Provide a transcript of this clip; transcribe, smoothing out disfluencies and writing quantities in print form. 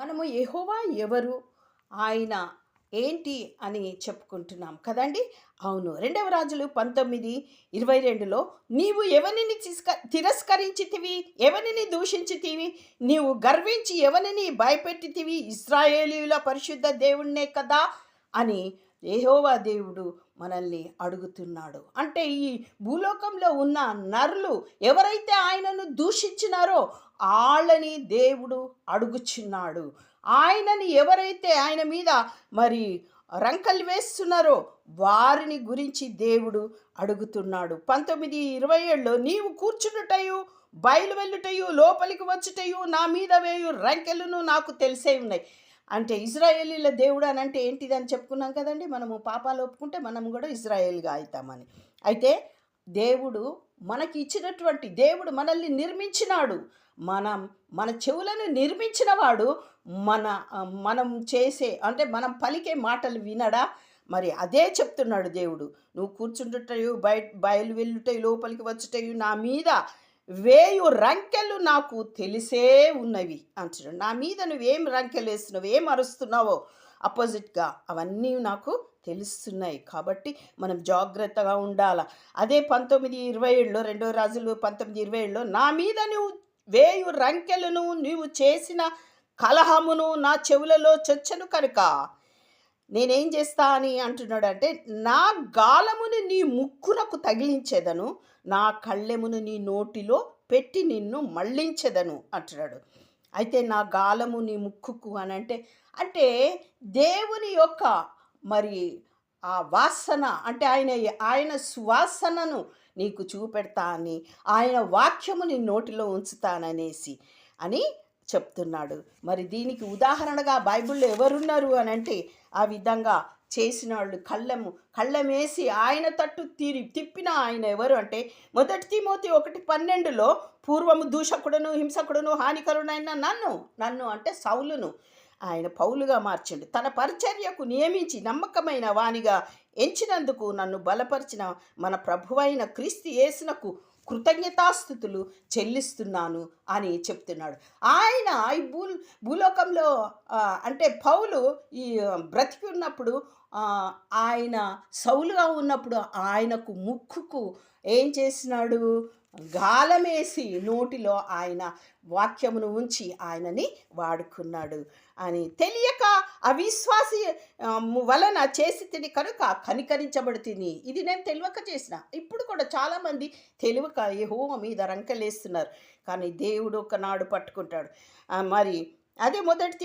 మనము యెహోవా ఎవరు? ఆయన ఏంటి అని చెప్పుకుంటున్నాం కదండీ! అవును. రెండవ రాజులు 19:22లో నీవు ఎవనిని తిరస్కరించితివి? ఎవనిని దూషించితివి? నీవు గర్వించి ఎవనిని భయపెట్టితివి? ఇశ్రాయేలీయుల పరిశుద్ధ దేవుడినే కదా! అని యెహోవా దేవుడు మనల్ని అడుగుతున్నాడు. అంటే ఈ భూలోకంలో ఉన్న నరులు ఎవరైతే ఆయనను దూషించినారో ఆళ్ళని దేవుడు అడుగుచున్నాడు. ఆయనని ఎవరైతే ఆయన మీద మరి రంకలు వేస్తున్నారో వారిని గురించి దేవుడు అడుగుతున్నాడు. 19:27లో నీవు కూర్చునుటయు బయలు వెళ్ళుటయు లోపలికి వచ్చుటయు నా మీద వేయు రంకెలను నాకు తెలిసే ఉన్నాయి. అంటే ఇజ్రాయేలీల దేవుడు అని అంటే ఏంటిదని చెప్పుకున్నాం కదండి. మనము పాపాలు ఒప్పుకుంటే మనం కూడా ఇజ్రాయేల్గా అవుతామని. అయితే దేవుడు మనకి ఇచ్చినటువంటి దేవుడు మనల్ని నిర్మించినాడు. మన చెవులను నిర్మించినవాడు మనం చేసే అంటే మనం పలికే మాటలు వినడా? మరి అదే చెప్తున్నాడు దేవుడు. నువ్వు కూర్చుంటుటయు బయలు వెళ్ళుటయు లోపలికి వచ్చుటయు నా మీద వేయు రంకెలు నాకు తెలిసే ఉన్నవి అంటున్నాడు. నా మీద నువ్వేం రంకెలు వేస్తున్నావు, ఏం అరుస్తున్నావో అపోజిట్గా అవన్నీ నాకు తెలుస్తున్నాయి. కాబట్టి మనం జాగ్రత్తగా ఉండాలి. అదే 19:27లో రెండో రాజులు 19:27లో నా మీద నువ్వు వేయు రంకెలను నీవు చేసిన కలహమును నా చెవులలో చొచ్చెను కనుక నేనేం చేస్తా అని అంటున్నాడు. అంటే నా గాలమును నీ ముక్కునకు తగిలించెదను, నా కళ్ళెమును నీ నోటిలో పెట్టి నిన్ను మళ్ళించెదను అంటున్నాడు. అయితే నా గాలము నీ ముక్కుకు అని అంటే దేవుని యొక్క మరి ఆ వాసన అంటే ఆయన సువాసనను నీకు చూపెడతా అని, ఆయన వాక్యము నీ నోటిలో ఉంచుతాననేసి అని చెప్తున్నాడు. మరి దీనికి ఉదాహరణగా బైబిల్లో ఎవరున్నారు అని అంటే ఆ విధంగా చేసిన వాళ్ళు కళ్ళమేసి ఆయన తట్టు తిప్పిన ఆయన ఎవరు అంటే 1 తిమోతి 1:12లో పూర్వము దూషకుడును హింసకుడును హానికరుడైన నన్ను అంటే సౌలును ఆయన పౌలుగా మార్చిండు. తన పరిచర్యకు నియమించి నమ్మకమైన వానిగా ఎంచినందుకు నన్ను బలపరిచిన మన ప్రభువైన క్రీస్తు యేసునకు కృతజ్ఞతాస్థుతులు చెల్లిస్తున్నాను అని చెప్తున్నాడు. ఆయన ఈ భూలోకంలో అంటే పౌలు ఈ బ్రతికి ఉన్నప్పుడు ఆయన సౌలుగా ఉన్నప్పుడు ఆయనకు ముక్కుకు ఏం చేసినాడు? గాలమేసి నోటిలో ఆయన వాక్యమును ఉంచి ఆయనని వాడుకున్నాడు అని తెలియక అవిశ్వాసి వలన చేసి తిని కనుక కనికరించబడుతుంది. ఇది నేను తెలియక చేసిన. ఇప్పుడు కూడా చాలామంది తెలియక యెహోవా మీద రంకెలేస్తున్నారు. కానీ దేవుడు ఒకనాడు పట్టుకుంటాడు. మరి అదే మొదటి